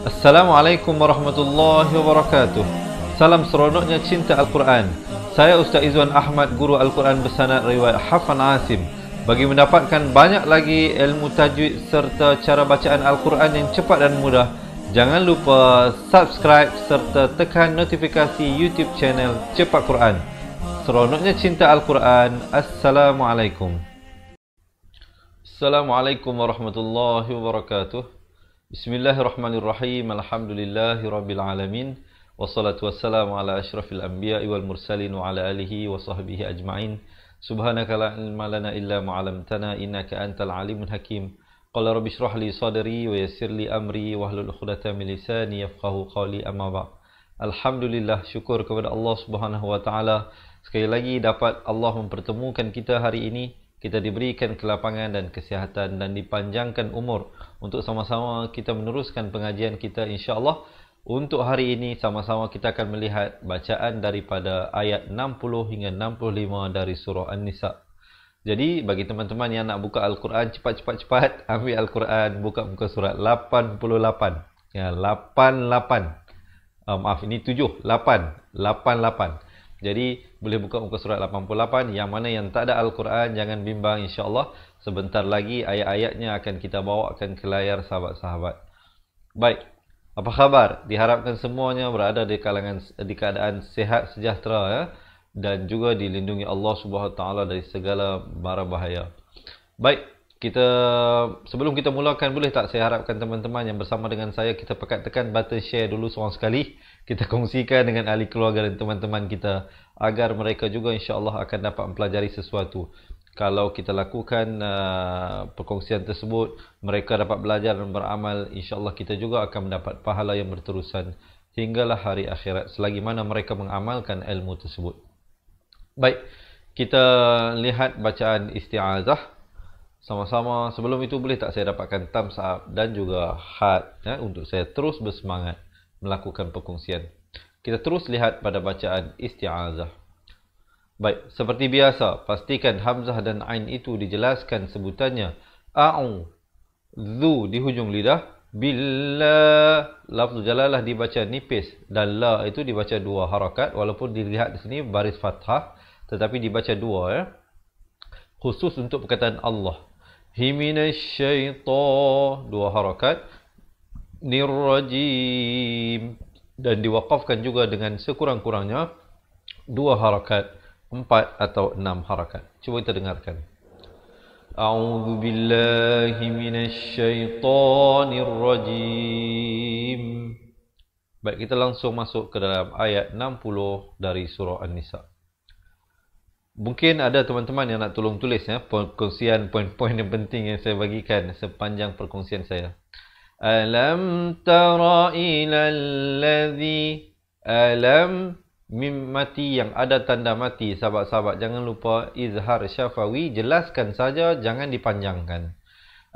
Assalamualaikum warahmatullahi wabarakatuh. Salam seronoknya cinta Al-Quran. Saya Ustaz Izwan Ahmad, Guru Al-Quran bersanad riwayat Hafan Asim. Bagi mendapatkan banyak lagi ilmu tajwid serta cara bacaan Al-Quran yang cepat dan mudah, jangan lupa subscribe serta tekan notifikasi YouTube channel Cepat Quran. Seronoknya cinta Al-Quran. Assalamualaikum. Assalamualaikum warahmatullahi wabarakatuh. Bismillahirrahmanirrahim. Alhamdulillahirabbil alamin. Wassalatu wassalamu ala asyrafil anbiya'i wal mursalin wa ala alihi wa sahbihi ajma'in. Subhanaka la ilma lana illa ma 'allamtana innaka antal alimul hakim. Qala rabbi shrah li sadri wa yassir li amri wahlul 'uqdatam min lisani yafqahu qawli. Amma ba'd. Alhamdulillah, syukur kepada Allah Subhanahu wa taala sekali lagi dapat Allah mempertemukan kita hari ini. Kita diberikan kelapangan dan kesihatan dan dipanjangkan umur untuk sama-sama kita meneruskan pengajian kita, insya-Allah. Untuk hari ini sama-sama kita akan melihat bacaan daripada ayat 60 hingga 65 dari surah An-Nisa. Jadi bagi teman-teman yang nak buka Al-Quran, cepat-cepat ambil Al-Quran, buka muka surat 88. Ya, 88. Maaf, ini 7, 88. Jadi boleh buka muka surat 88. Yang mana yang tak ada Al-Quran, jangan bimbang, insya-Allah. Sebentar lagi ayat-ayatnya akan kita bawakan ke layar sahabat-sahabat. Baik, apa khabar? Diharapkan semuanya berada di keadaan sehat sejahtera, ya, dan juga dilindungi Allah Subhanahu Wa Taala dari segala mara bahaya. Baik, sebelum kita mulakan, boleh tak saya harapkan teman-teman yang bersama dengan saya, kita tekan button share dulu seorang sekali. Kita kongsikan dengan ahli keluarga dan teman-teman kita agar mereka juga insya-Allah akan dapat mempelajari sesuatu. Kalau kita lakukan perkongsian tersebut, mereka dapat belajar dan beramal, insya-Allah kita juga akan mendapat pahala yang berterusan hinggalah hari akhirat selagi mana mereka mengamalkan ilmu tersebut. Baik, kita lihat bacaan isti'azah sama-sama. Sebelum itu boleh tak saya dapatkan thumbs up dan juga heart, ya, untuk saya terus bersemangat melakukan perkongsian. Kita terus lihat pada bacaan isti'azah. Baik, seperti biasa, pastikan hamzah dan ain itu dijelaskan sebutannya. A'u, zu di hujung lidah. Billah, lafzu jalalah dibaca nipis dan la itu dibaca dua harakat, walaupun dilihat di sini baris fathah tetapi dibaca dua, ya. Khusus untuk perkataan Allah. Himinasyaitan, dua harakat. Nirrajim, dan diwaqafkan juga dengan sekurang-kurangnya dua harakat, 4 atau 6 harakat. Cuba kita dengarkan. A'udzu billahi minasyaitonir rajim. Baik, kita langsung masuk ke dalam ayat 60 dari surah An-Nisa. Mungkin ada teman-teman yang nak tolong tulis, ya, perkongsian poin-poin yang penting yang saya bagikan sepanjang perkongsian saya. Alam tara ilal ladzi, alam mim mati yang ada tanda mati. Sahabat-sahabat, jangan lupa izhar syafawi, jelaskan saja, jangan dipanjangkan.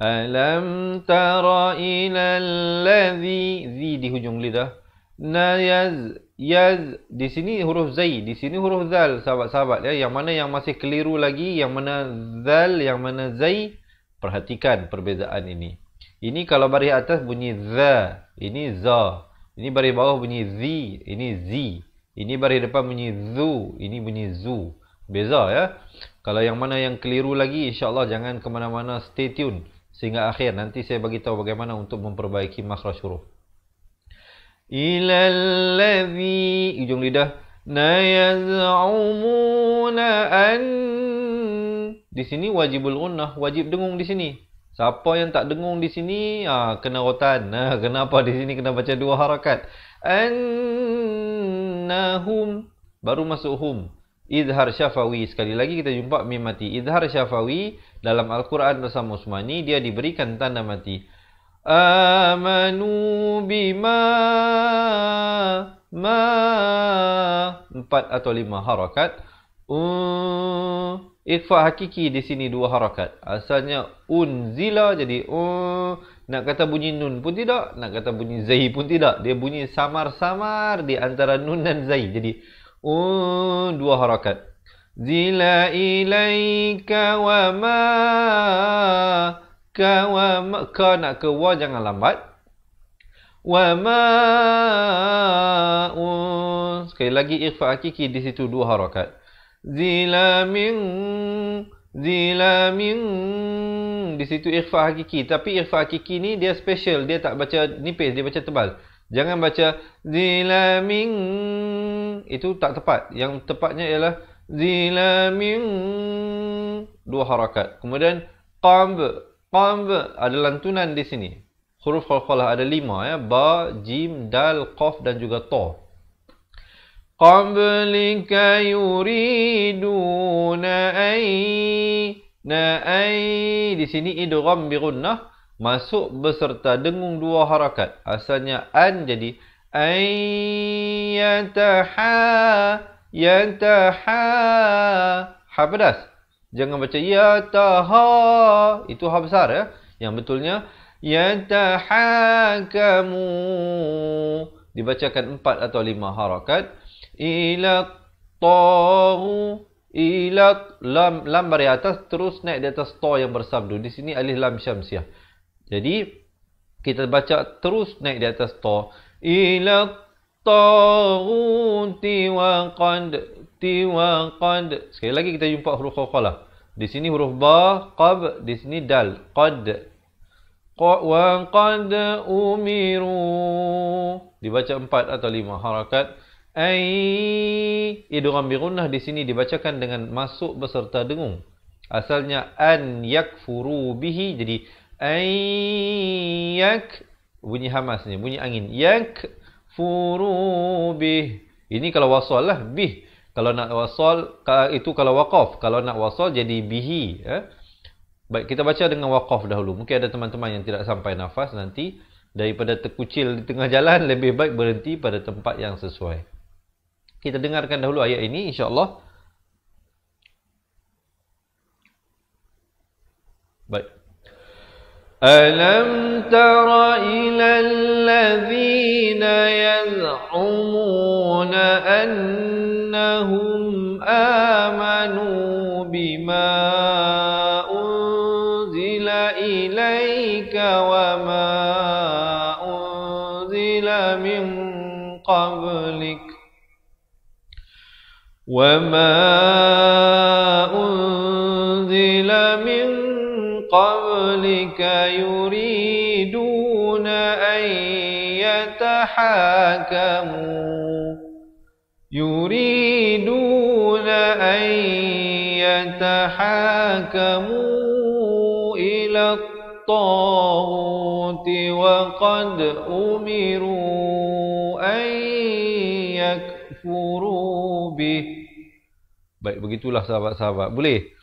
Alam tara ilal ladzi, zi di hujung lidah. Nayaz, yaz di sini huruf zai, di sini huruf zal, sahabat-sahabat, ya. Yang mana yang masih keliru lagi, yang mana zal, yang mana zai, perhatikan perbezaan ini. Ini kalau baris atas bunyi za, ini za. Ini baris bawah bunyi zi, ini zi. Ini baris depan bunyi zu, ini bunyi zu. Beza, ya. Kalau yang mana yang keliru lagi, insya-Allah jangan ke mana-mana, stay tune sehingga akhir. Nanti saya bagi tahu bagaimana untuk memperbaiki makhraj huruf. Ilal ladzi, ujung lidah. Nayaz'umuna an, di sini wajibul gunnah, wajib dengung di sini. Siapa yang tak dengung di sini, kena rotan. Kenapa di sini kena baca dua harakat? Annahum, baru masuk hum. Izhar syafawi, sekali lagi kita jumpa mim mati. Izhar syafawi dalam Al-Quran bersama Usmani, dia diberikan tanda mati. Amanu bima, ma, 4 atau 5 harakat. Ikhfa hakiki di sini dua harakat. Asalnya unzila, jadi nak kata bunyi nun pun tidak, nak kata bunyi zai pun tidak. Dia bunyi samar-samar di antara nun dan zai. Jadi dua harakat. Zila ilaika wa ma, ka wa ma, ka nak ke wa jangan lambat. Wa ma'un. Sekali lagi ikhfa hakiki di situ 2 harakat. Zilamin, zilamin. Di situ ikhfa hakiki. Tapi ikhfa hakiki ni dia special. Dia tak baca nipis, dia baca tebal. Jangan baca zilamin. Itu tak tepat. Yang tepatnya ialah zilamin. 2 harakat. Kemudian qamb. Qamb ada lantunan di sini. Huruf qalqalah ada 5 ya. Ba, jim, dal, qaf dan juga ta. Qablika yuriduna ay. Di sini idgham bi gunnah masuk beserta dengung 2 harakat. Asalnya an jadi yataha. Ha pedas. Jangan baca yataha. Itu ha besar ya. Yang betulnya yatahakamu. Dibacakan 4 atau 5 harakat. Ila tahu. Ila lam dari atas terus naik di atas ta yang bersabdu. Di sini alif lam syamsiah. Jadi kita baca terus naik di atas ta. Ila taghuti wa qad. Sekali lagi kita jumpa huruf qalqalah. Di sini huruf ba, qab, di sini dal, qad. Wa qad umiru. Dibaca 4 atau 5 harakat. Idgham bi gunnah di sini dibacakan dengan masuk beserta dengung. Asalnya an yakfuru bihi jadi yak, bunyi hamasnya, bunyi angin. Yakfuru bih. Ini kalau wasal lah bih. Kalau nak wasal itu kalau waqaf. Kalau nak wasal jadi bihi ya. Baik, kita baca dengan waqaf dahulu. Mungkin ada teman-teman yang tidak sampai nafas nanti. Daripada terkucil di tengah jalan, lebih baik berhenti pada tempat yang sesuai. Kita dengarkan dahulu ayat ini, insya-Allah. Baik. Alam tara ilal ladzina yaz'umuna annahum amanu bima unzila ilaika wa ma unzila min qablik wa ma unzila min qablika yuriduna an yatahakamu ila at-taghuti wa qad umiru an yakfuru bih. Baik, begitulah sahabat-sahabat. Boleh?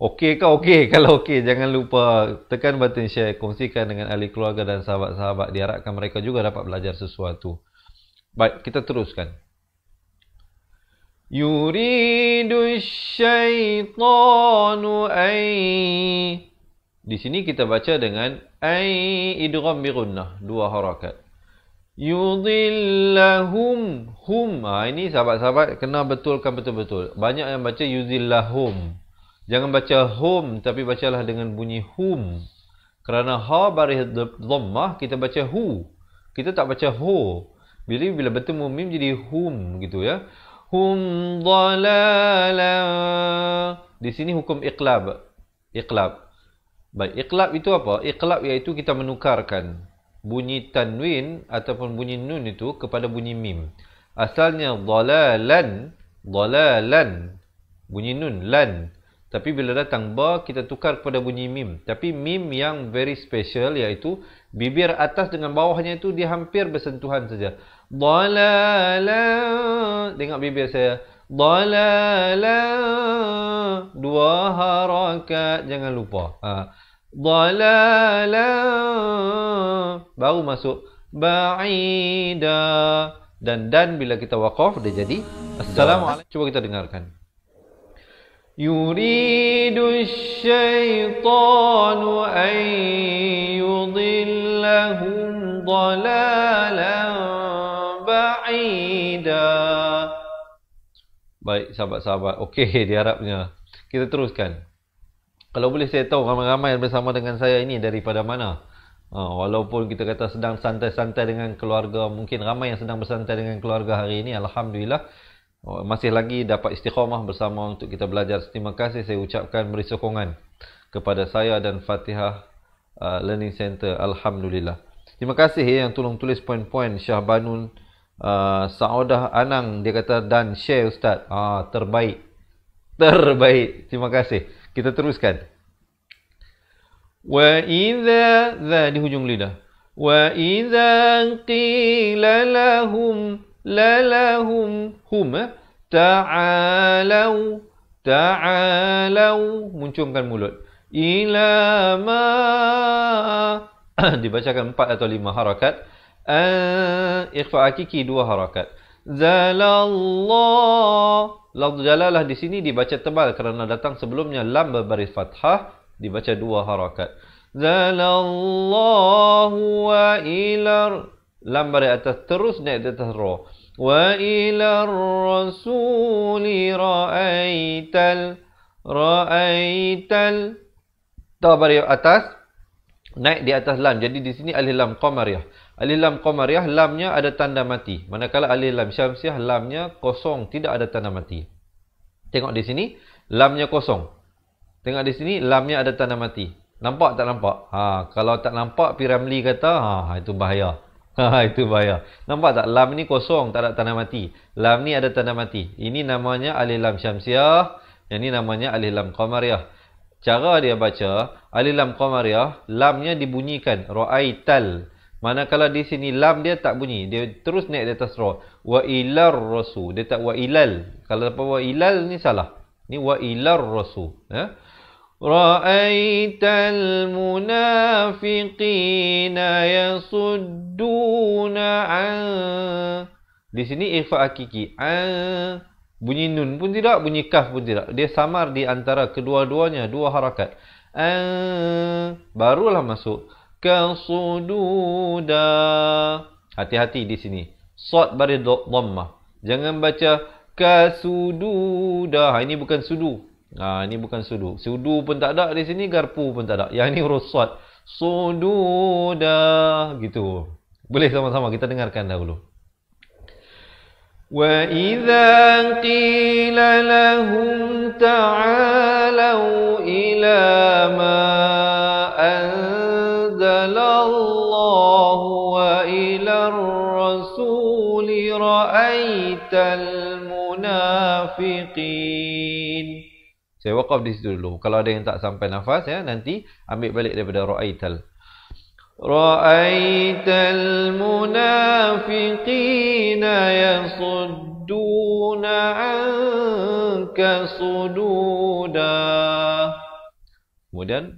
Okey ke? Okey. Kalau okey, jangan lupa tekan button share, kongsikan dengan ahli keluarga dan sahabat-sahabat. Diharapkan mereka juga dapat belajar sesuatu. Baik, kita teruskan. Yuridu syaitanu ay. Di sini kita baca dengan ay idgham bi gunnah, 2 harakat. Yudhillahum hum. Ini sahabat-sahabat kena betulkan betul-betul. Banyak yang baca yudhillahum. Jangan baca hum tapi bacalah dengan bunyi hum. Kerana ha baris dhammah kita baca hu. Kita tak baca ho. Bila bertemu mim jadi hum gitu ya. Hum dhalala. Di sini hukum iqlab. Iqlab. Baik, iqlab itu apa? Iqlab iaitu kita menukarkan bunyi tanwin ataupun bunyi nun itu kepada bunyi mim. Asalnya dhalalan, bunyi nun lan. Tapi bila datang ba kita tukar kepada bunyi mim. Tapi mim yang very special iaitu bibir atas dengan bawahnya itu dia hampir bersentuhan saja. Dhalala. Tengok bibir saya. Dhalala. 2 harakat jangan lupa. Dhalala. Baru masuk ba'ida. Dan bila kita waqaf dia jadi assalamualaikum. Cuba kita dengarkan. Yuridu syaitanu an yudhillahum dhalalan ba'ida. Baik sahabat-sahabat, okey diharapnya. Kita teruskan. Kalau boleh saya tahu ramai-ramai bersama dengan saya ini daripada mana? Walaupun kita kata sedang santai-santai dengan keluarga, mungkin ramai yang sedang bersantai dengan keluarga hari ini, alhamdulillah masih lagi dapat istiqamah bersama untuk kita belajar. Terima kasih saya ucapkan, beri sokongan kepada saya dan Fatihah Learning Center, alhamdulillah. Terima kasih yang tolong tulis poin-poin. Syahbanul Saudah Anang, dia kata dan share Ustaz. Terbaik. Terima kasih. Kita teruskan. Wa idza, za di hujung lidah. Wa idza qila lahum ta'alau, muncungkan mulut. Ila ma dibacakan 4 atau 5 harakat. Ikhfa hakiki 2 harakat. Zalallah, lafz jalalah di sini dibaca tebal kerana datang sebelumnya lam berbaris fathah, dibaca 2 harakat. Zalallahu wa ilar, lam baris atas terus naik di atas ra. Wa ilar rasuli ra'aital ta baris atas naik di atas lam. Jadi di sini alif lam qamariyah. Alif lam qamariyah, lamnya ada tanda mati. Manakala alif lam syamsiyah, lamnya kosong, tidak ada tanda mati. Tengok di sini, lamnya kosong. Tengok di sini, lamnya ada tanda mati. Nampak tak nampak? Kalau tak nampak, Piramli kata, itu bahaya. Itu bahaya. Nampak tak? Lam ni kosong, tak ada tanda mati. Lam ni ada tanda mati. Ini namanya alif lam syamsiyah. Yang ni namanya alif lam qamariyah. Cara dia baca, alif lam qamariyah, lamnya dibunyikan, ra'aital. Manakala di sini lam dia tak bunyi, dia terus naik di atas ra. Wa ilar rasul, dia tak wa ilal. Kalau apa wa ilal ni salah. Ni wa ilar rasul, ya. Ra'aital munafiqina yasudduna an. Di sini ikhfa hakiki. Bunyi nun pun tidak, bunyi kaf pun tidak. Dia samar di antara kedua-duanya, 2 harakat. Barulah masuk kasududa. Hati-hati di sini. Sad baris dhammah. Jangan baca kasududa. Ini bukan sudu. Ini bukan sudu. Sudu pun tak ada di sini, garpu pun tak ada. Yang ini huruf sad. Sududa. Gitu. Boleh sama-sama kita dengarkan dahulu. وَإِذَا قِيلَ لَهُمْ تَعَالَوْا إِلَى مَا أَنزَلَ اللَّهُ وَإِلَى الرَّسُولِ رَأَيْتَ الْمُنَافِقِينَ. Saya wakaf di situ dulu. Kalau ada yang tak sampai nafas, ya, nanti ambil balik daripada ra'aital. Ra'aital munafiqina yasudduna anka sududa. Kemudian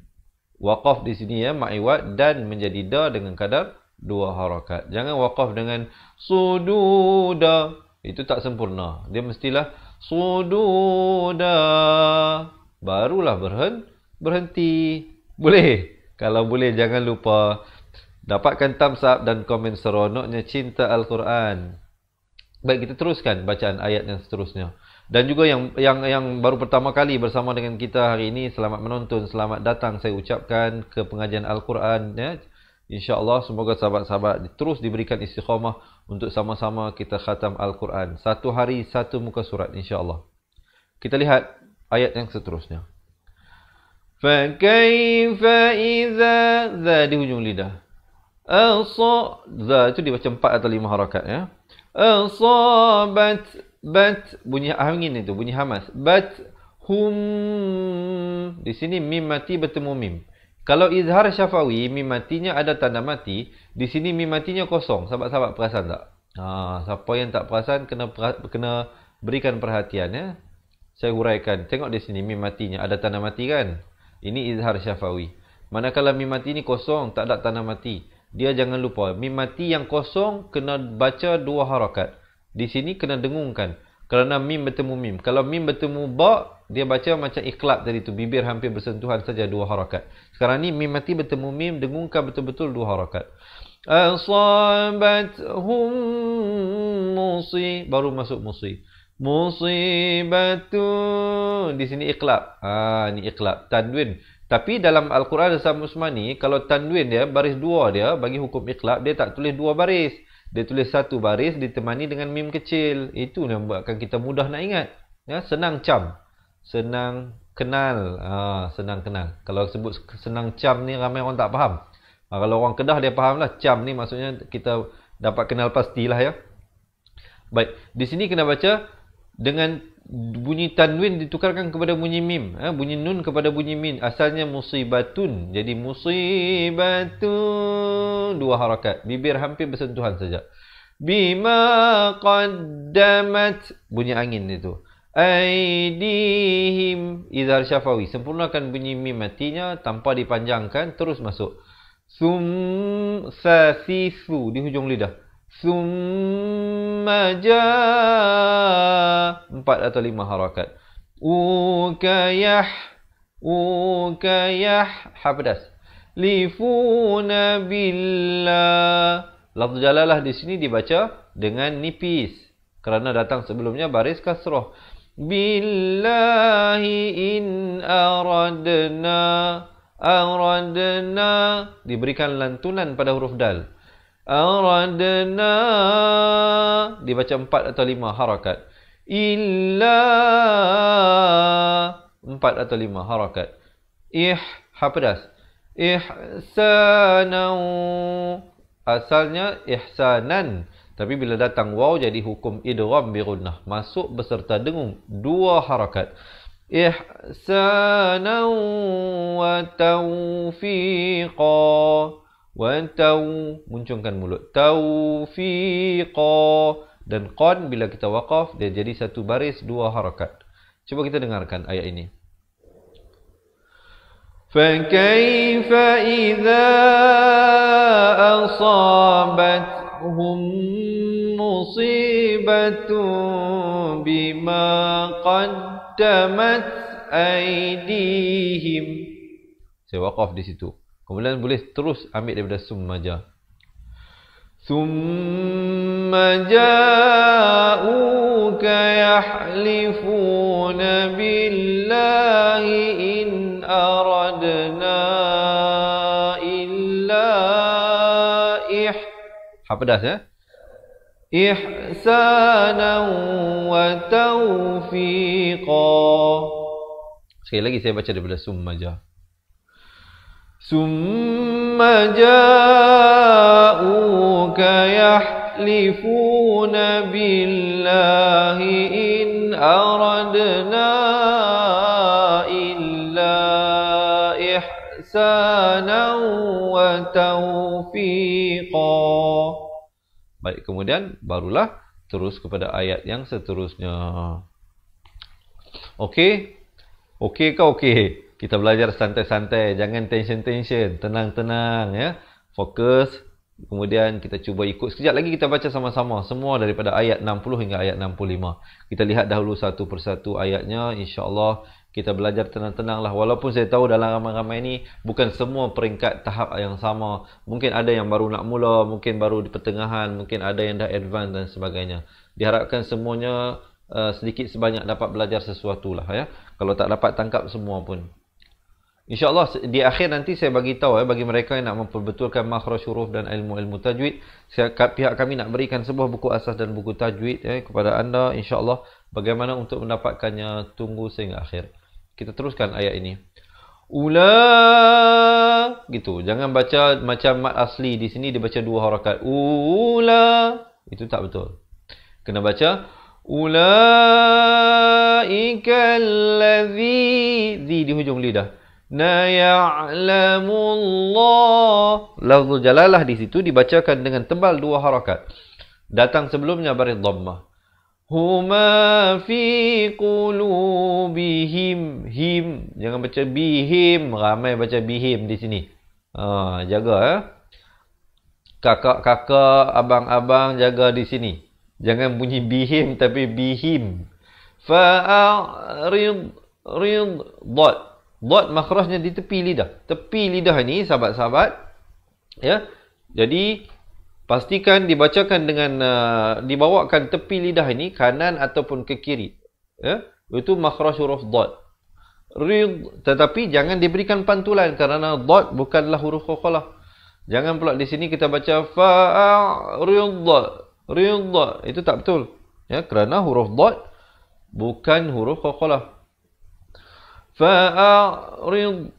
waqaf di sini, ya, ma'iwad dan menjadi da dengan kadar 2 harakat. Jangan waqaf dengan sududa. Itu tak sempurna. Dia mestilah sududa. Barulah berhenti. Boleh? Kalau boleh, jangan lupa dapatkan thumbs up dan komen seronoknya cinta Al-Quran. Baik, kita teruskan bacaan ayat yang seterusnya. Dan juga yang baru pertama kali bersama dengan kita hari ini, selamat menonton, selamat datang saya ucapkan ke pengajian Al-Quran, ya. InsyaAllah semoga sahabat-sahabat terus diberikan istiqamah untuk sama-sama kita khatam Al-Quran. 1 hari 1 muka surat, insyaAllah. Kita lihat ayat yang seterusnya. فَكَيْفَ إِذَا, za di hujung lidah. Za itu dibaca 4 atau 5 harakat, ya. Asabat, bat, bunyi angin itu, bunyi hamas. Bat hum. Di sini mim mati bertemu mim. Kalau izhar syafawi, mim matinya ada tanda mati. Di sini mim matinya kosong. Sahabat-sahabat perasan tak? Siapa yang tak perasan kena berikan perhatian, ya. Saya huraikan. Tengok di sini mim matinya ada tanda mati, kan? Ini izhar syafawi. Manakala mim mati ni kosong, tak ada tanda mati. Dia jangan lupa, mim mati yang kosong kena baca 2 harakat. Di sini kena dengungkan. Kerana mim bertemu mim. Kalau mim bertemu ba, dia baca macam ikhlab tadi tu. Bibir hampir bersentuhan saja 2 harakat. Sekarang ni mim mati bertemu mim, dengungkan betul-betul 2 harakat. Asabathum musi, baru masuk musi. Musibatu. Di sini ikhlab. Ni ikhlab. Tapi dalam Al-Quran As-Sam Usmani, kalau tanwin dia, baris dua dia, bagi hukum iqlab, dia tak tulis dua baris. Dia tulis satu baris ditemani dengan mim kecil. Itu yang membuatkan kita mudah nak ingat. Ya, senang cam. Senang kenal. Senang kenal. Kalau sebut senang cam ni, ramai orang tak faham. Kalau orang Kedah, dia faham lah. Cam ni maksudnya kita dapat kenal pastilah ya. Baik, di sini kena baca dengan bunyi tanwin ditukarkan kepada bunyi mim. Bunyi nun kepada bunyi mim. Asalnya musibatun. Jadi musibatun. Dua harakat. Bibir hampir bersentuhan saja. Bima qaddamat. Bunyi angin itu. Aidihim. Izhar syafawi. Sempurnakan bunyi mim matinya tanpa dipanjangkan. Terus masuk. Sasisu. Di hujung lidah. Summa ja 4 atau 5 harakat. Ukayah ha pedas. Lifuna billah. Lafz jalalah di sini dibaca dengan nipis kerana datang sebelumnya baris kasrah. Billahi in aradna diberikan lantunan pada huruf dal. Aradna dibaca 4 atau 5 harakat. Illa 4 atau 5 harakat. Ha pedas. Ihsanan. Asalnya ihsanan, tapi bila datang waw jadi hukum idgham bi gunnah, masuk beserta dengung 2 harakat. Ihsanan wa taufiqa. Muncungkan mulut. Taufiqa. Dan qan bila kita waqaf dia jadi satu baris 2 harakat. Cuba kita dengarkan ayat ini. فَكَيْفَ إِذَا أَصَابَتْهُمْ مُصِيبَةٌ بِمَا قَدَّمَتْ أَيْدِيهِمْ. Saya waqaf di situ. Kemudian boleh terus ambil daripada summaja. Summa ja'uka yahlifuna billahi in aradna illa ha pedas ya. Ihsanan wa taufiqa. Sekali lagi saya baca daripada summaja. Summa ja'uka yahlifuna billahi in aradna illa ihsanan wa taufiqa. Baik, kemudian barulah terus kepada ayat yang seterusnya. Okey? Okey ke okey? Kita belajar santai-santai, jangan tension-tension, tenang-tenang ya. Fokus. Kemudian kita cuba ikut. Sekejap lagi kita baca sama-sama semua daripada ayat 60 hingga ayat 65. Kita lihat dahulu satu persatu ayatnya, insya-Allah kita belajar tenang-tenanglah. Walaupun saya tahu dalam ramai-ramai ini bukan semua peringkat tahap yang sama. Mungkin ada yang baru nak mula, mungkin baru di pertengahan, mungkin ada yang dah advance dan sebagainya. Diharapkan semuanya sedikit sebanyak dapat belajar sesuatu lah ya. Kalau tak dapat tangkap semua pun. InsyaAllah di akhir nanti saya bagi tahu bagi mereka yang nak memperbetulkan makhraj huruf dan ilmu-ilmu tajwid, pihak kami nak berikan sebuah buku asas dan buku tajwid kepada anda insyaAllah. Bagaimana untuk mendapatkannya, tunggu sehingga akhir. Kita teruskan ayat ini. Ula gitu. Jangan baca macam mat asli di sini dibaca 2 harakat. Ula itu tak betul. Kena baca ulaikal ladzi di hujung lidah. Na ya'lamullah. Lafzul jalalah di situ dibacakan dengan tebal 2 harakat. Datang sebelumnya baris dhammah. Huma fi qulubihim. Him. Jangan baca bihim. Ramai baca bihim di sini. Jaga ya. Kakak-kakak, abang-abang jaga di sini. Jangan bunyi bihim tapi bihim. Fa'arid dot. Dot makhrajnya di tepi lidah. Tepi lidah ini sahabat-sahabat ya. Jadi pastikan dibacakan dengan dibawakan tepi lidah ini kanan ataupun ke kiri ya. Itu makhraj huruf dot. Tetapi jangan diberikan pantulan kerana dad bukanlah huruf qalqalah. Jangan pula di sini kita baca fa'rid. Itu tak betul. Ya, kerana huruf dad bukan huruf qalqalah. Fa'rid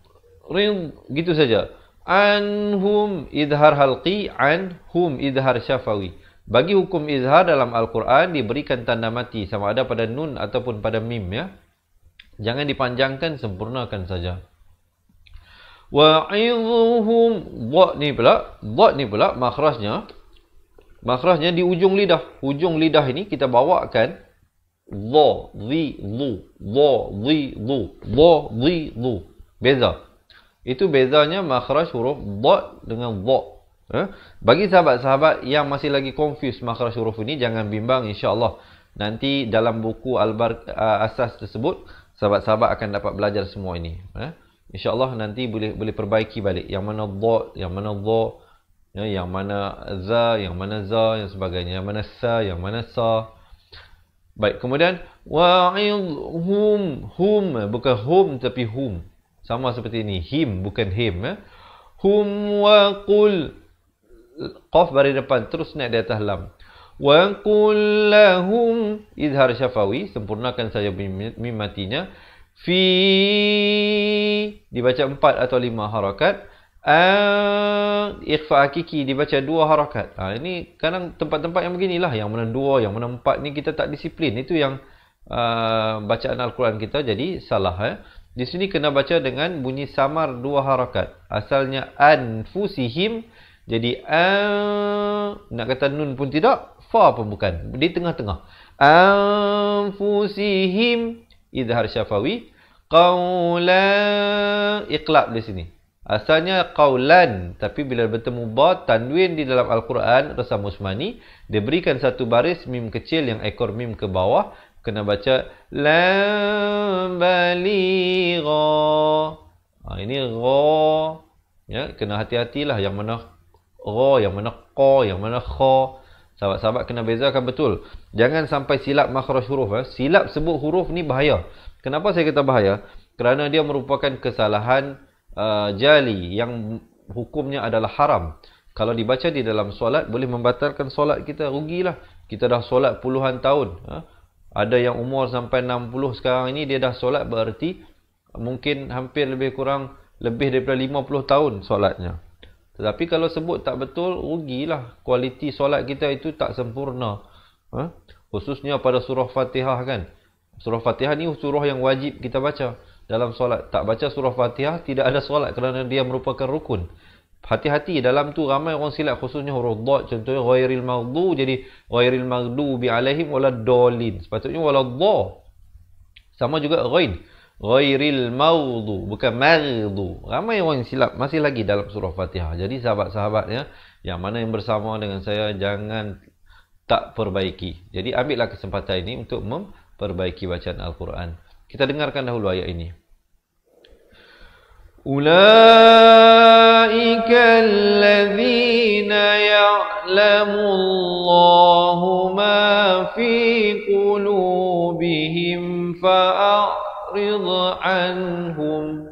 gitu saja. Anhum idhar halqi, anhum idhar syafawi. Bagi hukum izhar dalam Al-Quran diberikan tanda mati sama ada pada nun ataupun pada mim, ya. Jangan dipanjangkan, sempurnakan saja. Wa'idhuhum, dha ni pula makhrajnya di ujung lidah. Ujung lidah ini kita bawakan dha, dhi, dhu, dha, dhi, dhu, dha, dhi, dhu. Beza. Itu bezanya makhraj huruf dha dengan dha. Bagi sahabat-sahabat yang masih lagi confused makhraj huruf ini, jangan bimbang, insya-Allah. Nanti dalam buku Asas tersebut, sahabat-sahabat akan dapat belajar semua ini. InsyaAllah nanti boleh perbaiki balik. Yang mana dha, yang mana dha, yang mana za, yang mana za, yang sebagainya. Yang mana sa, yang mana sa. Baik, kemudian wa'idhum, hum, bukan hum tapi hum. Sama seperti ini, him bukan him. Hum wa qul, qaf baris depan terus naik di atas lam. Wa qul lahum, izhar syafawi, sempurnakan saja mim matinya. Fi, dibaca 4 atau 5 harakat. Ikhfa hakiki dibaca 2 harakat. Ini kadang tempat-tempat yang beginilah, yang mana 2, yang mana 4 ni kita tak disiplin. Itu yang bacaan Al-Quran kita jadi salah. Di sini kena baca dengan bunyi samar 2 harakat. Asalnya anfusihim, jadi nak kata nun pun tidak, fa pun bukan, di tengah-tengah. Anfusihim, izhar syafawi. Qawlan, iqlab di sini. Asalnya qawlan, tapi bila bertemu ba, tanwin di dalam Al-Quran Rasam Usmani, diberikan satu baris mim kecil yang ekor mim ke bawah, kena baca lam baligha. Ini ra, ya, kena hati-hatilah yang mana ra, yang mana qa, yang mana kha. Sahabat-sahabat kena bezakan betul. Jangan sampai silap makhraj huruf. Silap sebut huruf ni bahaya. Kenapa saya kata bahaya? Kerana dia merupakan kesalahan jali yang hukumnya adalah haram. Kalau dibaca di dalam solat, boleh membatalkan solat kita. Rugilah. Kita dah solat puluhan tahun. Ada yang umur sampai 60 sekarang ini, dia dah solat, berarti mungkin hampir lebih daripada 50 tahun solatnya. Tetapi kalau sebut tak betul, rugilah. Kualiti solat kita itu tak sempurna. Khususnya pada surah Fatihah kan. Surah Fatihah ni surah yang wajib kita baca dalam solat. Tak baca surah Fatihah, tidak ada solat kerana dia merupakan rukun. Hati-hati, dalam tu ramai orang silap, khususnya huruf dha. Contohnya ghairil maghdu jadi ghairil maghdubi alaihim waladdallin. Sepatutnya waladh. Sama juga ghain. Ghairil maghdu, bukan maghdu. Ramai orang silap masih lagi dalam surah Fatihah. Jadi sahabat-sahabat ya, yang mana yang bersama dengan saya, jangan tak perbaiki. Jadi ambillah kesempatan ini untuk memperbaiki bacaan Al-Quran. Kita dengarkan dahulu ayat ini. Ulaika alladzina ya'lamu Allahu ma fi qulubihim fa'rid anhum.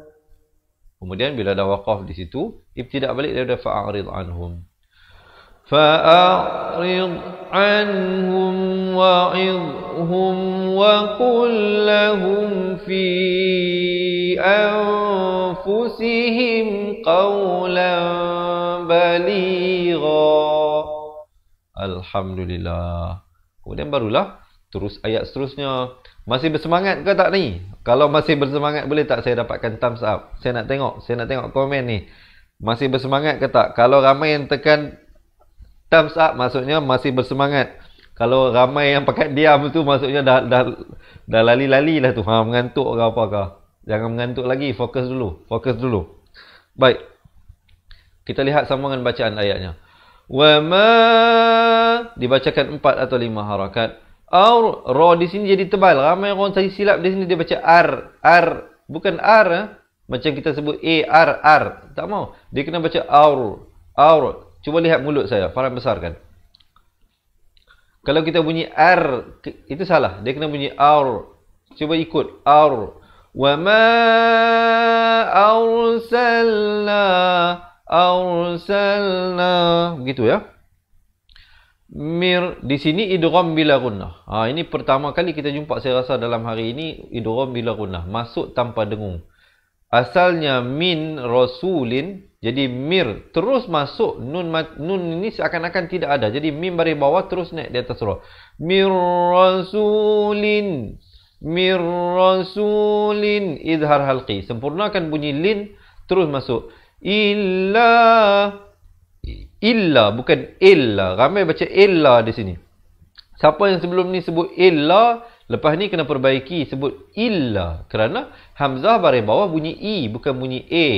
Kemudian bila dah waqaf di situ, ibtidak balik daripada fa'rid anhum. Fa'rid anhum wa'idhum wa qul lahum fi anfusihim qawlan baligha. Alhamdulillah. Kemudian barulah terus ayat seterusnya. Masih bersemangat ke tak ni? Kalau masih bersemangat, boleh tak saya dapatkan thumbs up? Saya nak tengok komen ni. Masih bersemangat ke tak? Kalau ramai yang tekan thumbs up, maksudnya masih bersemangat. Kalau ramai yang pakai diam tu, maksudnya dah lali-lali lah tu. Mengantuk ke apakah? Jangan mengantuk lagi, fokus dulu. Baik. Kita lihat sambungan bacaan ayatnya. Wa ma, dibacakan 4 atau 5 harakat. Ra di sini jadi tebal. Ramai orang tadi silap di sini, dia baca r, bukan r. Macam kita sebut r. Tak mau. Dia kena baca aur. Cuba lihat mulut saya, farang besarkan. Kalau kita bunyi r, itu salah. Dia kena bunyi aur. Cuba ikut aur. Wa ma arsalna. Begitu ya. Mir di sini idgham bila gunnah. Ini pertama kali kita jumpa saya rasa dalam hari ini idgham bila gunnah, masuk tanpa dengung. Asalnya min rasulin, jadi mir terus masuk nun ini seakan-akan tidak ada. Jadi mim baris bawah terus naik di atas surah. Mir rasulin, izhar halqi. Sempurnakan bunyi lin terus masuk. Illa, bukan illa. Ramai baca illa di sini. Siapa yang sebelum ni sebut illa, lepas ni kena perbaiki sebut illa. Kerana hamzah baris bawah bunyi i, bukan bunyi a.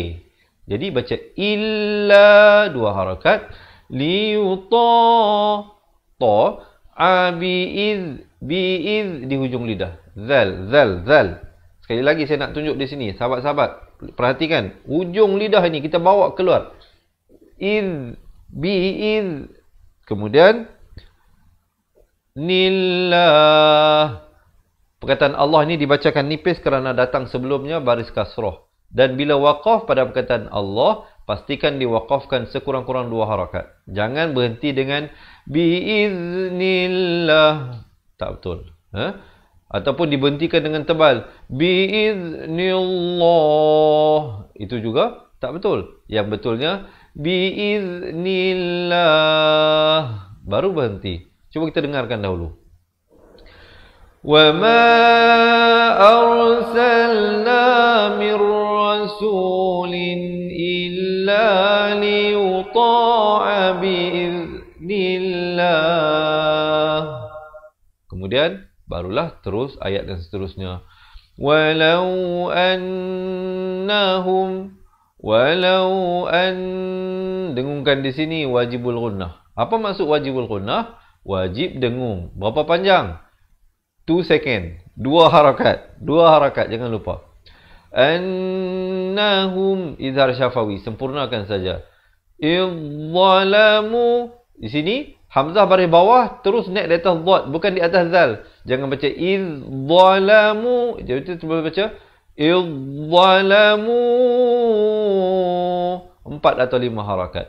Jadi baca illa, dua harakat. Liuta, ta, bi'iz di hujung lidah. Zal. Sekali lagi saya nak tunjuk di sini. Sahabat-sahabat, perhatikan. Hujung lidah ini kita bawa keluar. Bi'iz. Kemudian nillah. Perkataan Allah ni dibacakan nipis kerana datang sebelumnya baris kasrah. Dan bila waqaf pada perkataan Allah, pastikan diwaqafkan sekurang-kurang 2 harakat. Jangan berhenti dengan biiznillah. Tak betul. Ataupun diberhentikan dengan tebal. Biiznillah. Itu juga tak betul. Yang betulnya biiznillah. Baru berhenti. Cuba kita dengarkan dahulu. Wa ma arsalna min rasulin illa liyuta'a biiznillah. Kemudian barulah terus ayat dan seterusnya. Walau dengungkan di sini wajibul gunnah. Apa maksud wajibul gunnah? Wajib dengung. Berapa panjang? 2 second. 2 harakat. 2 harakat, jangan lupa. Annahum izhar syafawi, sempurnakan saja. Idzalamu, di sini hamzah baris bawah terus naik di atas dhad, bukan di atas zal. Jangan baca idzalamu, jadi itu baca idzalamu. 4 atau 5 harakat.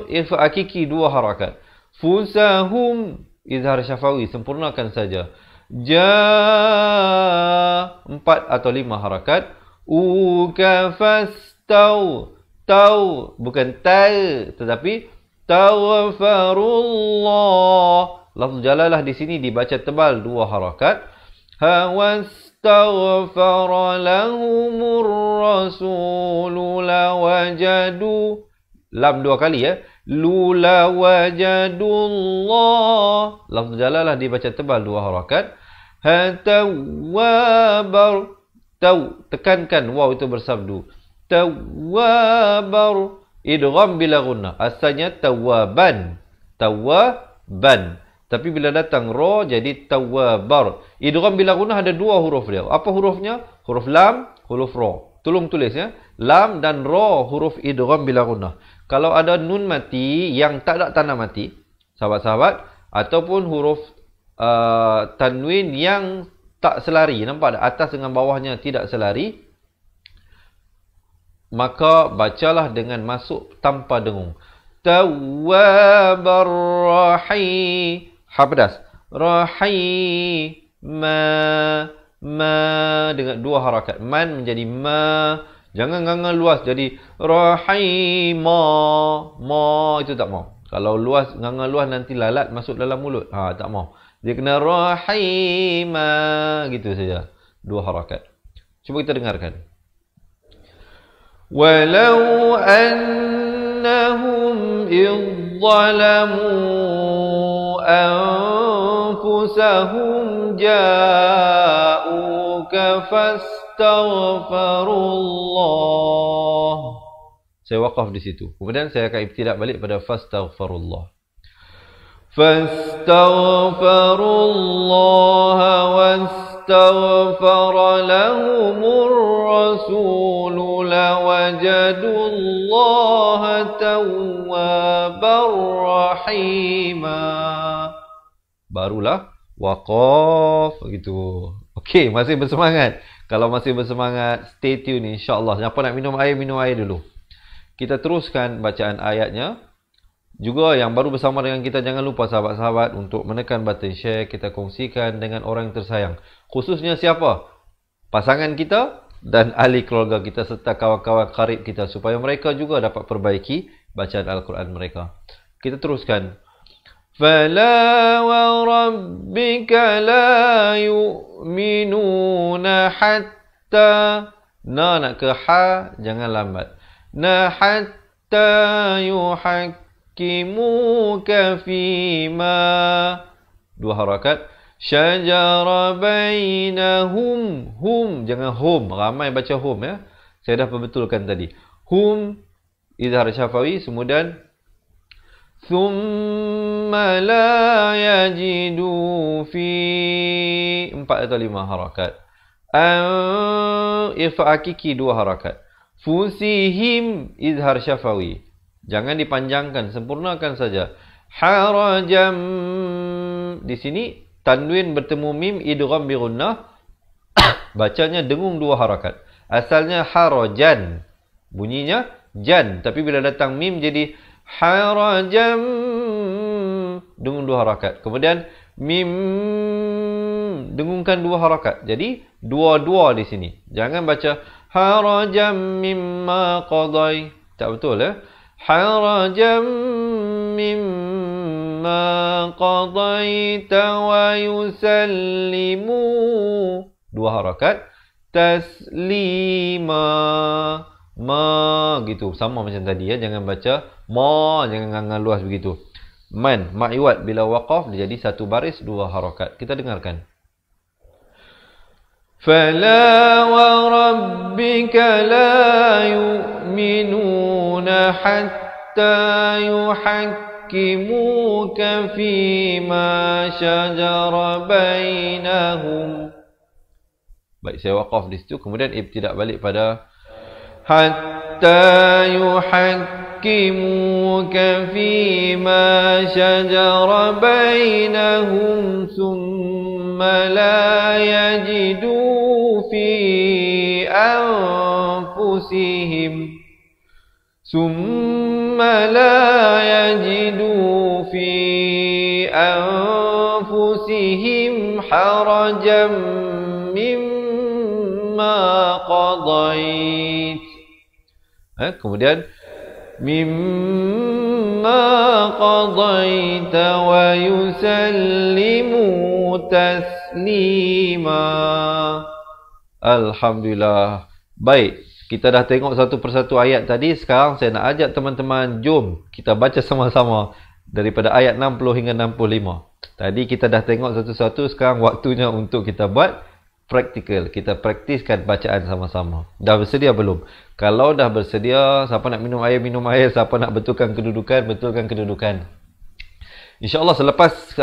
Irfa hakiki 2 harakat. Fusahum izhar syafawi, sempurnakan saja. 4 atau 5 harakat. Ukafastau, tau bukan ta, tetapi taghfarullah. Lafz jalalah di sini dibaca tebal 2 harakat. Hawastaghfara lahumur rasulu lawajadu, lam 2 kali ya. Lula wajadullah. Lafz jalalah dibaca tebal 2 harakat. Hatawabar, tau, tekankan waw itu bersabdu. Tawabar, idgham bila gunnah. Asalnya tawaban. Tapi bila datang ra jadi tawabar. Idgham bila gunnah ada 2 huruf dia. Apa hurufnya? Huruf lam, huruf ra. Tolong tulis ya. Lam dan ra huruf idgham bila gunnah. Kalau ada nun mati yang tak ada tanda mati, sahabat-sahabat, ataupun huruf tanwin yang tak selari, nampak tak? Atas dengan bawahnya tidak selari, maka bacalah dengan masuk tanpa dengung. Tawwabar rahim. Ha pedas. Ma dengan 2 harakat. Man menjadi ma. Jangan nganga luas jadi rahima. Ma itu tak mau. Kalau luas, nganga luas nanti lalat masuk dalam mulut. Tak mau. Dia kena rahima gitu saja. 2 harakat. Cuba kita dengarkan. Walau annahum idzalamu anfusahum ja'uka fastaghfirullah. Saya waqaf di situ. Kemudian saya akan ibtidak balik pada fastaghfirullah. Fastaghfirullah wastaghfara lahumur rasulu lawajadullaha tawwabar rahima. Barulah waqaf gitu. Okey, masih bersemangat. Kalau masih bersemangat, stay tune insya-Allah. Siapa nak minum air dulu. Kita teruskan bacaan ayatnya. Juga yang baru bersama dengan kita, jangan lupa sahabat-sahabat untuk menekan button share, kita kongsikan dengan orang yang tersayang. Khususnya siapa? Pasangan kita dan ahli keluarga kita serta kawan-kawan karib kita supaya mereka juga dapat perbaiki bacaan Al-Quran mereka. Kita teruskan. فَلَا وَرَبِّكَ لَا يُؤْمِنُونَ حَتَّى nak ke ha, jangan lambat. حَتَّى يُحَكِّمُوكَ فِيمَا dua harakat. شَجَرَ بَيْنَهُمْ hum, jangan hum. Ramai baca hum ya. Saya dah perbetulkan tadi. Hum, izhar syafawi, kemudian ثُمَّ لَا يَجِدُوا فِي 4 atau 5 harakat. Irfa hakiki 2 harakat. Fusihim, izhar syafawi. Jangan dipanjangkan, sempurnakan saja. Harajam, di sini tanwin bertemu mim, idgham bi gunnah. Bacanya dengung 2 harakat. Asalnya harajan, bunyinya jan, tapi bila datang mim jadi harajam, dengung 2 harakat. Kemudian mim, dengungkan 2 harakat. Jadi dua-dua di sini. Jangan baca harajam mimma qadai. Tak betul ya. Harajam mimma qadaita wa yusallimu, 2 harakat. Taslima, ma gitu, sama macam tadi ya. Jangan baca ma, jangan ngangan luas begitu. Man, ma'iwat bila waqaf dia jadi 1 baris 2 harakat. Kita dengarkan. فَلَا وَرَبِّكَ لَا يُؤْمِنُونَ حَتَّى يُحَكِّمُوكَ فِيمَا شَجَرَ بَيْنَهُمْ. Baik, saya waqaf di situ. Kemudian ibtidak balik pada حَتَّى يُحَكِّمُوكَ فِيمَا شَجَرَ بَيْنَهُمْ ثُمَّ لَا يَجِدُوا فِي أَنفُسِهِمْ حَرَجًا مِّمَّا قَضَيْتَ. Kemudian mimma qadaita wa yusallimu taslima. Alhamdulillah. Baik, kita dah tengok satu persatu ayat tadi. Sekarang saya nak ajak teman-teman, jom kita baca sama-sama daripada ayat 60 hingga 65. Tadi kita dah tengok satu-satu, sekarang waktunya untuk kita buat praktikal. Kita praktiskan bacaan sama-sama. Dah bersedia belum? Kalau dah bersedia, siapa nak minum air, minum air. Siapa nak betulkan kedudukan, betulkan kedudukan. InsyaAllah selepas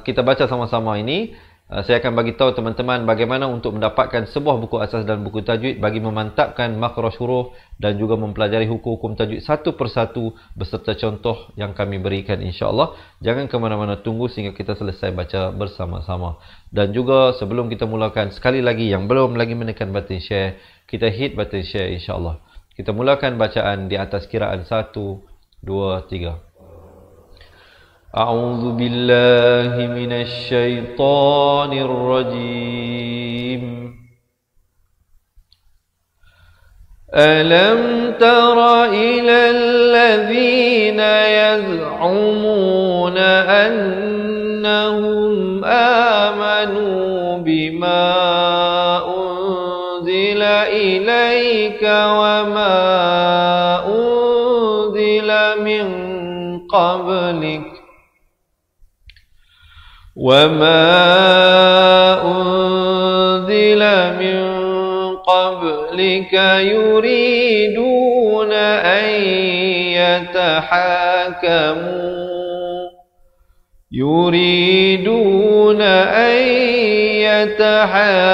kita baca sama-sama ini, saya akan bagi tahu teman-teman bagaimana untuk mendapatkan sebuah buku asas dan buku tajwid bagi memantapkan makhraj huruf dan juga mempelajari hukum-hukum tajwid satu persatu beserta contoh yang kami berikan insya-Allah. Jangan ke mana-mana, tunggu sehingga kita selesai baca bersama-sama. Dan juga sebelum kita mulakan, sekali lagi yang belum lagi menekan button share, kita hit button share insya-Allah. Kita mulakan bacaan di atas kiraan 1 2 3. أعوذ بالله من الشيطان الرجيم ألم تر إلى الذين يزعمون أنهم آمنوا بما أنزل إليك وما أنزل من قبلك يريدون أن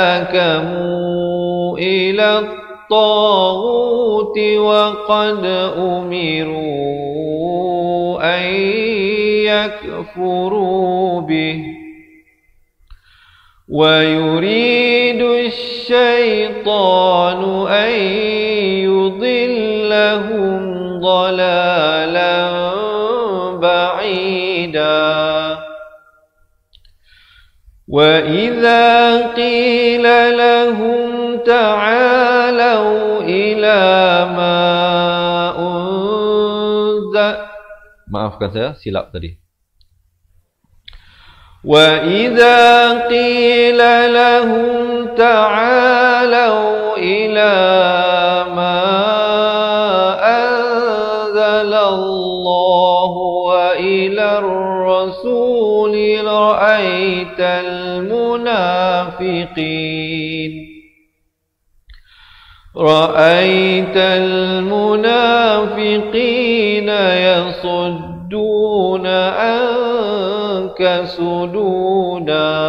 يتحاكموا إلى الطاغوت وقد أمروا أن يكفروا به ويريد الشيطان أن يضلهم ضلالا بعيدا وإذا قيل لهم تعالوا إلى ما أنزل maafkan saya silap tadi. وَإِذَا قِيلَ لَهُمْ تَعَالَوْا إِلَى مَا أَنزَلَ اللَّهُ وَإِلَى الرَّسُولِ رَأَيْتَ الْمُنَافِقِينَ يَصُدُّونَ عنك صدودا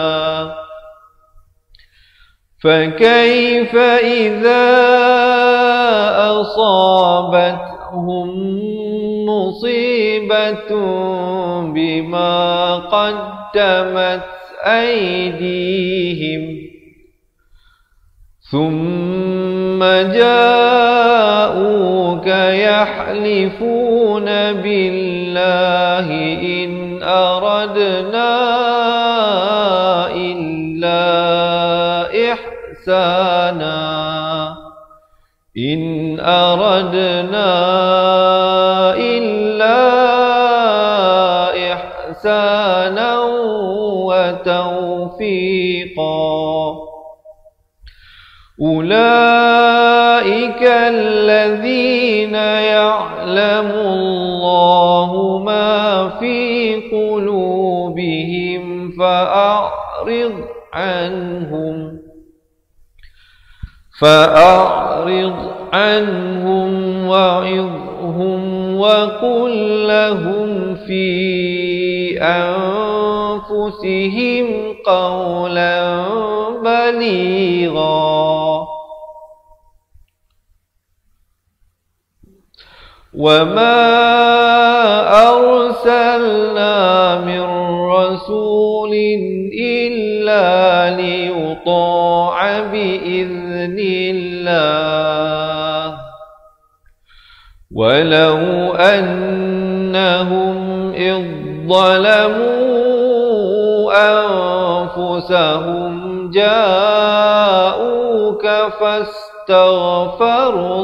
فكيف إذا أصابتهم مصيبة بما قدمت أيديهم ثم جاءوك يحلفون بالله إن أردنا إلا إحسانا وتوفيقا أولئك الذين يعلم الله ما في قلوبهم فأعرض عنهم وعظهم وقل لهم في أنفسهم قولا بليغا وما أرسلنا من رسول إلا ليطاع بإذن الله ولو أنهم إذ ظلموا أنفسهم جاءوك فاستغفروا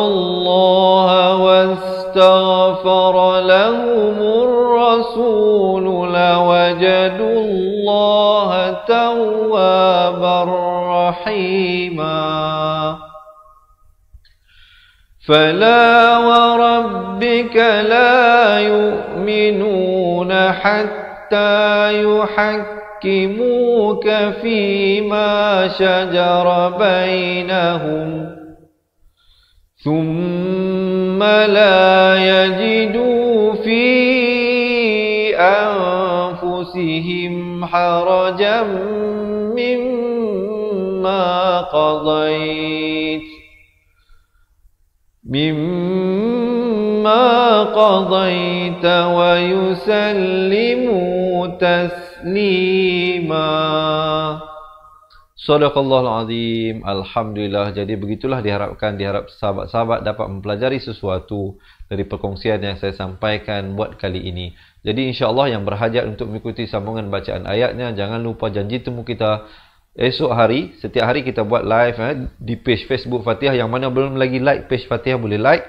الله واستغفر لهم الرسول لوجدوا الله توابا رحيما فلا وربك لا يؤمنون حتى يحكموك فيما شجر بينهم ثم لا يجدوا في أنفسهم حرجا مما قضيت ويسلموا تسليما. Shadaqallahul azim. Alhamdulillah. Jadi begitulah diharap sahabat-sahabat dapat mempelajari sesuatu dari perkongsian yang saya sampaikan buat kali ini. Jadi insya-Allah yang berhajat untuk mengikuti sambungan bacaan ayatnya, jangan lupa janji temu kita esok hari. Setiap hari kita buat live di page Facebook Fatihah. Yang mana belum lagi like page Fatihah boleh like.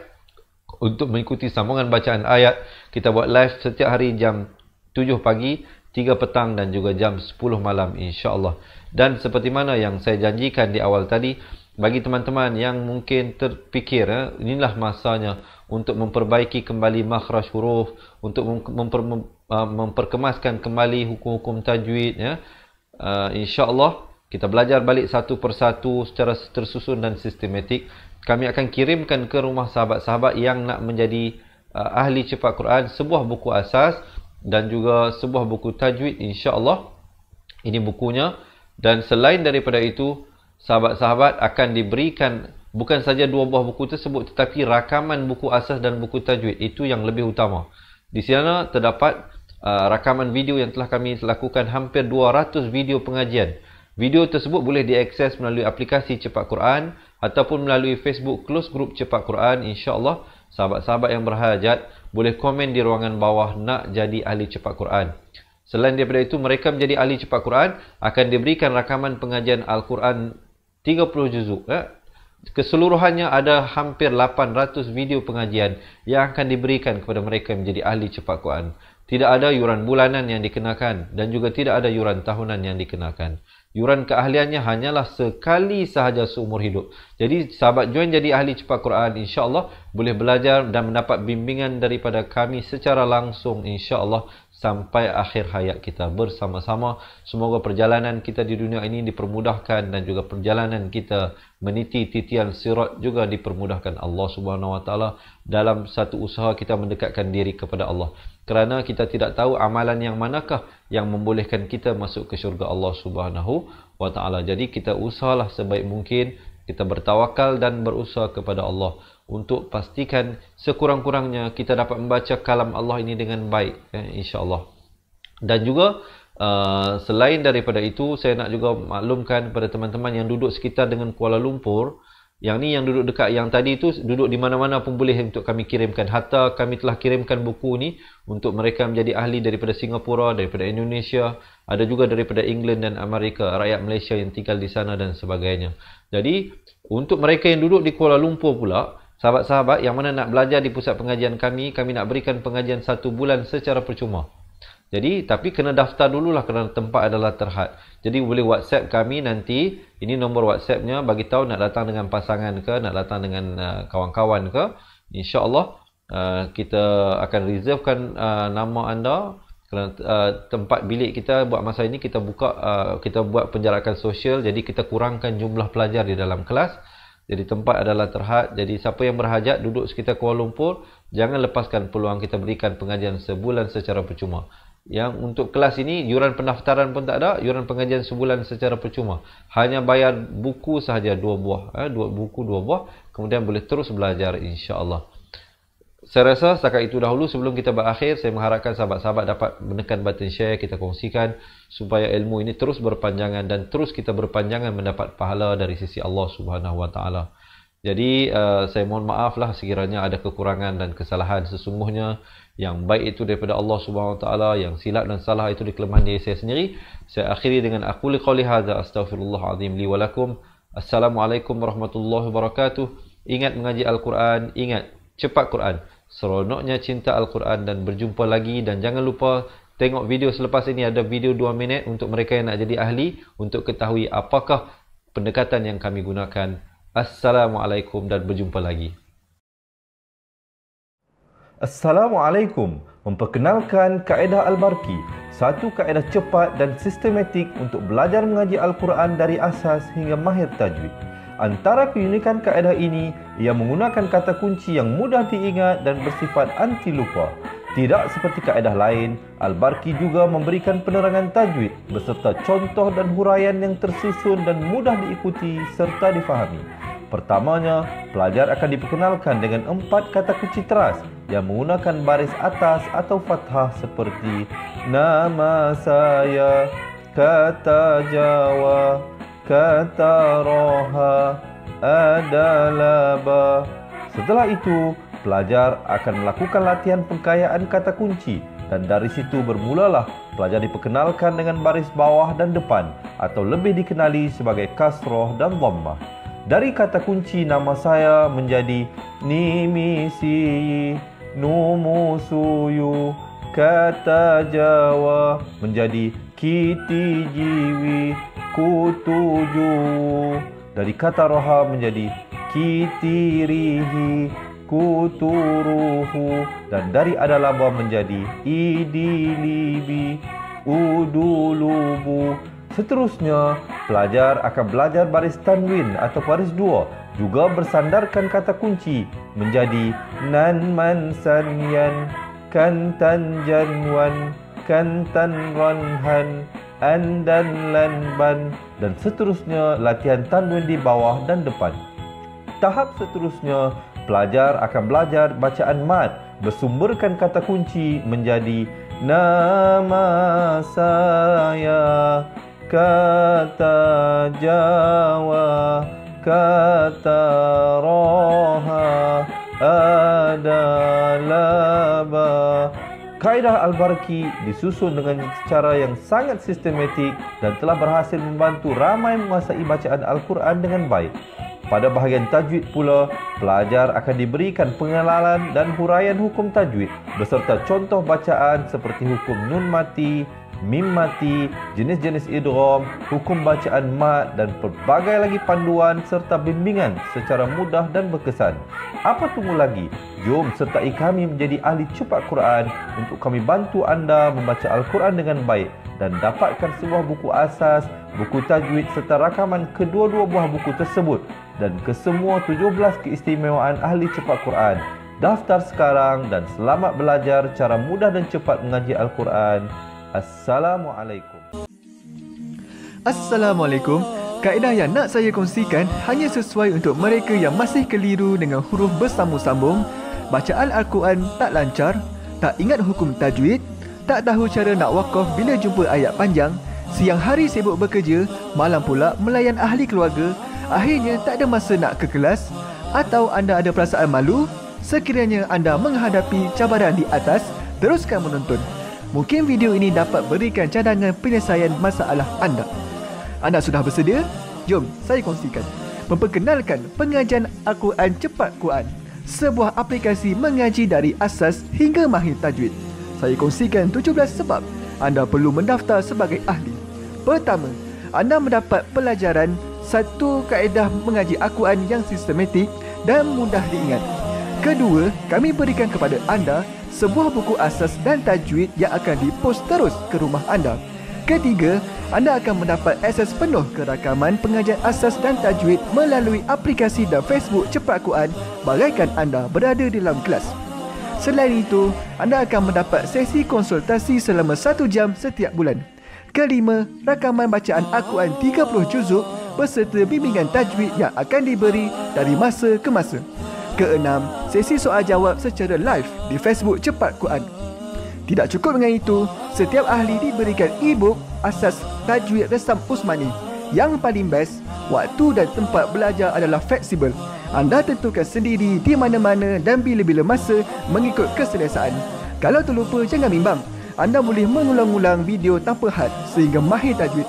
Untuk mengikuti sambungan bacaan ayat, kita buat live setiap hari jam 7 pagi, 3 petang dan juga jam 10 malam insya-Allah. Dan seperti mana yang saya janjikan di awal tadi, bagi teman-teman yang mungkin terfikir inilah masanya untuk memperbaiki kembali makhraj huruf, untuk memperkemaskan kembali hukum-hukum tajwid insya-Allah kita belajar balik satu persatu secara tersusun dan sistematik. Kami akan kirimkan ke rumah sahabat-sahabat yang nak menjadi ahli cepat Quran sebuah buku asas dan juga sebuah buku tajwid insya-Allah. Ini bukunya. Dan selain daripada itu, sahabat-sahabat akan diberikan bukan saja 2 buah buku tersebut, tetapi rakaman buku asas dan buku tajwid. Itu yang lebih utama. Di sana terdapat rakaman video yang telah kami lakukan hampir 200 video pengajian. Video tersebut boleh diakses melalui aplikasi Cepat Quran ataupun melalui Facebook Close Group Cepat Quran. InsyaAllah, sahabat-sahabat yang berhajat boleh komen di ruangan bawah nak jadi ahli Cepat Quran. Selain daripada itu, mereka menjadi ahli Cepat Quran akan diberikan rakaman pengajian Al-Quran 30 juzuk. Keseluruhannya ada hampir 800 video pengajian yang akan diberikan kepada mereka menjadi ahli Cepat Quran. Tidak ada yuran bulanan yang dikenakan dan juga tidak ada yuran tahunan yang dikenakan. Yuran keahliannya hanyalah sekali sahaja seumur hidup. Jadi sahabat join jadi ahli Cepat Quran, insya-Allah boleh belajar dan mendapat bimbingan daripada kami secara langsung, insya-Allah sampai akhir hayat kita bersama-sama. Semoga perjalanan kita di dunia ini dipermudahkan dan juga perjalanan kita meniti titian sirat juga dipermudahkan Allah Subhanahu Wa Taala dalam satu usaha kita mendekatkan diri kepada Allah. Kerana kita tidak tahu amalan yang manakah yang membolehkan kita masuk ke syurga Allah Subhanahu Wa Taala. Jadi kita usahalah sebaik mungkin, kita bertawakal dan berusaha kepada Allah untuk pastikan sekurang-kurangnya kita dapat membaca kalam Allah ini dengan baik, insya-Allah. Dan juga selain daripada itu, saya nak juga maklumkan kepada teman-teman yang duduk sekitar dengan Kuala Lumpur, yang ni yang duduk dekat, yang tadi itu duduk di mana-mana pun boleh untuk kami kirimkan. Hatta kami telah kirimkan buku ni untuk mereka menjadi ahli daripada Singapura, daripada Indonesia, ada juga daripada England dan Amerika, rakyat Malaysia yang tinggal di sana dan sebagainya. Jadi untuk mereka yang duduk di Kuala Lumpur pula, sahabat-sahabat yang mana nak belajar di pusat pengajian kami nak berikan pengajian 1 bulan secara percuma. Jadi, tapi kena daftar dululah kerana tempat adalah terhad. Jadi, boleh WhatsApp kami nanti. Ini nombor WhatsAppnya. Bagi tahu nak datang dengan pasangan ke, nak datang dengan kawan-kawan ke. InsyaAllah, kita akan reservekan nama anda. Kerana tempat bilik kita buat masa ini, kita buka, kita buat penjarakan sosial. Jadi, kita kurangkan jumlah pelajar di dalam kelas. Jadi, tempat adalah terhad. Jadi, siapa yang berhajat duduk sekitar Kuala Lumpur, jangan lepaskan peluang kita berikan pengajian sebulan secara percuma. Yang untuk kelas ini, yuran pendaftaran pun tak ada, yuran pengajian sebulan secara percuma. Hanya bayar buku sahaja 2 buah. 2 buku 2 buah, kemudian boleh terus belajar insya-Allah. Saya rasa setakat itu dahulu. Sebelum kita berakhir, saya mengharapkan sahabat-sahabat dapat menekan button share, kita kongsikan supaya ilmu ini terus berpanjangan dan terus kita berpanjangan mendapat pahala dari sisi Allah Subhanahu Wa Taala. Jadi saya mohon maaflah sekiranya ada kekurangan dan kesalahan. Sesungguhnya yang baik itu daripada Allah Subhanahu Wa Taala, yang silap dan salah itu di kelemahan diri saya sendiri. Saya akhiri dengan aquli qouli hadza, astaghfirullahalazim li wa lakum. Assalamualaikum warahmatullahi wabarakatuh. Ingat mengaji Al-Quran, ingat cepat Quran. Seronoknya cinta Al-Quran, dan berjumpa lagi. Dan jangan lupa tengok video selepas ini, ada video 2 minit untuk mereka yang nak jadi ahli, untuk ketahui apakah pendekatan yang kami gunakan. Assalamualaikum dan berjumpa lagi. Assalamualaikum. Memperkenalkan kaedah Al-Barqi, satu kaedah cepat dan sistematik untuk belajar mengaji Al-Quran dari asas hingga mahir tajwid. Antara keunikan kaedah ini, ia menggunakan kata kunci yang mudah diingat dan bersifat anti lupa. Tidak seperti kaedah lain, Al-Barqi juga memberikan penerangan tajwid beserta contoh dan huraian yang tersusun dan mudah diikuti serta difahami. Pertamanya, pelajar akan diperkenalkan dengan 4 kata kunci teras yang menggunakan baris atas atau fathah seperti nama saya, kata Jawa, kata roha, adalah ba. Setelah itu, pelajar akan melakukan latihan pengkayaan kata kunci, dan dari situ bermulalah pelajar diperkenalkan dengan baris bawah dan depan, atau lebih dikenali sebagai kasroh dan dhammah. Dari kata kunci nama saya menjadi nimisi, numusuyu, kata Jawa menjadi kiti jiwi, kutuju. Dari kata roha menjadi kitirihi, kuturuhu. Dan dari adalaba menjadi idilibi, udulubu. Seterusnya, pelajar akan belajar baris tanwin atau baris 2, juga bersandarkan kata kunci menjadi nan man sanyan, kantan janwan, kantan ranhan, andan lanban, dan seterusnya latihan tanwin di bawah dan depan. Tahap seterusnya, pelajar akan belajar bacaan mad bersumberkan kata kunci menjadi nama saya, kata Jawa, kata roha adalah ba. Kaedah Al-Barki disusun dengan cara yang sangat sistematik dan telah berhasil membantu ramai menguasai bacaan Al-Quran dengan baik. Pada bahagian tajwid pula, pelajar akan diberikan pengenalan dan huraian hukum tajwid beserta contoh bacaan seperti hukum nun mati, mim mati, jenis-jenis idgham, hukum bacaan mat dan pelbagai lagi panduan serta bimbingan secara mudah dan berkesan. Apa tunggu lagi? Jom sertai kami menjadi ahli cepat Quran untuk kami bantu anda membaca Al-Quran dengan baik dan dapatkan sebuah buku asas, buku tajwid serta rakaman kedua-dua buah buku tersebut dan kesemua 17 keistimewaan ahli cepat Quran. Daftar sekarang dan selamat belajar cara mudah dan cepat mengaji Al-Quran. Assalamualaikum. Assalamualaikum. Kaedah yang nak saya kongsikan hanya sesuai untuk mereka yang masih keliru dengan huruf bersambung-sambung, bacaan Al-Quran tak lancar, tak ingat hukum tajwid, tak tahu cara nak wakaf bila jumpa ayat panjang, siang hari sibuk bekerja, malam pula melayan ahli keluarga, akhirnya tak ada masa nak ke kelas, atau anda ada perasaan malu. Sekiranya anda menghadapi cabaran di atas, teruskan menonton. Mungkin video ini dapat berikan cadangan penyelesaian masalah anda. Anda sudah bersedia? Jom saya kongsikan. Memperkenalkan pengajian Al-Quran Cepat Quran, sebuah aplikasi mengaji dari asas hingga mahir tajwid. Saya kongsikan 17 sebab anda perlu mendaftar sebagai ahli. Pertama, anda mendapat pelajaran satu kaedah mengaji Al-Quran yang sistematik dan mudah diingat. Kedua, kami berikan kepada anda sebuah buku asas dan tajwid yang akan dipost terus ke rumah anda. Ketiga, anda akan mendapat akses penuh ke rakaman pengajian asas dan tajwid melalui aplikasi dan Facebook Cepat Quran bagaikan anda berada di dalam kelas. Selain itu, anda akan mendapat sesi konsultasi selama 1 jam setiap bulan. Kelima, rakaman bacaan Al-Quran 30 juzuk beserta bimbingan tajwid yang akan diberi dari masa ke masa. Keenam, sesi soal jawab secara live di Facebook Cepat Quran. Tidak cukup dengan itu, setiap ahli diberikan e-book asas tajwid resam Usmani. Yang paling best, waktu dan tempat belajar adalah fleksibel. Anda tentukan sendiri di mana-mana dan bila-bila masa mengikut keselesaan. Kalau terlupa, jangan bimbang. Anda boleh mengulang-ulang video tanpa had sehingga mahir tajwid.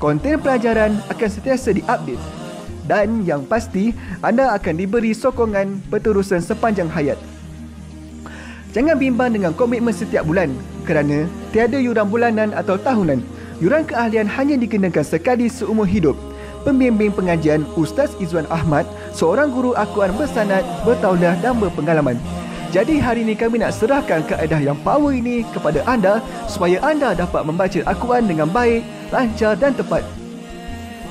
Konten pelajaran akan sentiasa diupdate. Dan yang pasti, anda akan diberi sokongan berterusan sepanjang hayat. Jangan bimbang dengan komitmen setiap bulan kerana tiada yuran bulanan atau tahunan. Yuran keahlian hanya dikenakan sekali seumur hidup. Pembimbing pengajian Ustaz Izwan Ahmad, seorang guru Al-Quran bersanad, bertauliah dan berpengalaman. Jadi hari ini kami nak serahkan kaedah yang power ini kepada anda supaya anda dapat membaca Al-Quran dengan baik, lancar dan tepat.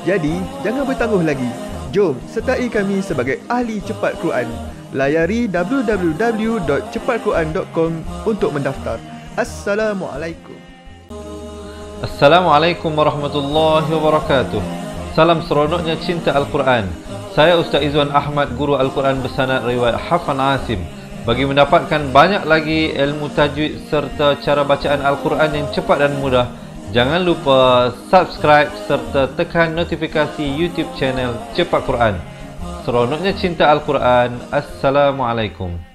Jadi, jangan bertangguh lagi. Jom sertai kami sebagai ahli cepat Quran. Layari www.cepatquran.com untuk mendaftar. Assalamualaikum. Assalamualaikum warahmatullahi wabarakatuh. Salam seronoknya cinta Al-Quran. Saya Ustaz Izwan Ahmad, guru Al-Quran bersanad riwayat Hafan Asim. Bagi mendapatkan banyak lagi ilmu tajwid serta cara bacaan Al-Quran yang cepat dan mudah, jangan lupa subscribe serta tekan notifikasi YouTube channel Cepat Quran. Seronoknya cinta Al-Quran. Assalamualaikum.